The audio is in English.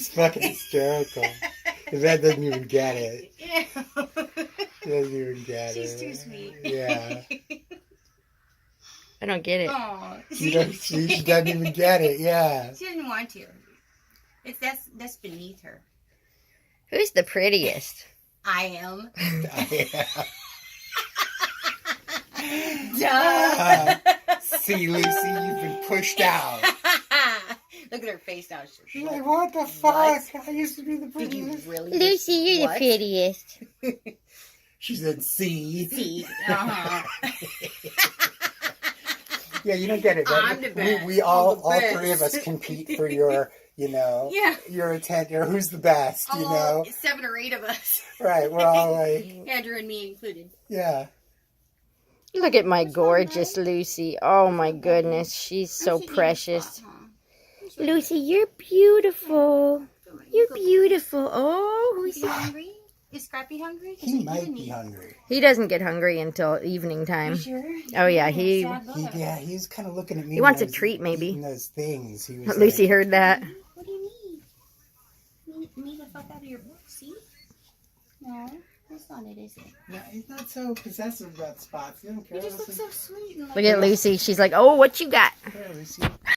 It's fucking hysterical. The vet doesn't even get it. Yeah. Doesn't even get She's it. too sweet. Yeah. I don't get it. Oh, She doesn't even get it. Yeah. She doesn't want to. That's beneath her. Who's the prettiest? I am. Yeah. See, Lucy, you've been pushed out. Look at her face now. She's like, what the fuck? I used to be the Did you prettiest. really? Lucy, you're the prettiest. She said, see. See. Uh-huh. Yeah, you don't get it. I'm the best. We all I'm the three of us best. compete for your, Yeah. your attention. Who's the best, you know? 7 or 8 of us. Right, we're all like, Andrew and me included. yeah. Look at my gorgeous Lucy. Oh my goodness, she's so precious. Lucy, you're beautiful. You're beautiful. Oh, Is he hungry? Is Scrappy hungry? He might be hungry. he doesn't get hungry until evening time. You sure? Oh yeah, He's kind of looking at me. He wants when a I was treat, maybe. eating those things. He was Lucy like, heard that. What do you need? Need the fuck out of your seat? No, that's not it, is it? yeah, he's not so possessive about spots. He don't care. You just look so sweet. And Look at Lucy. She's like, oh, what you got? Here, Lucy.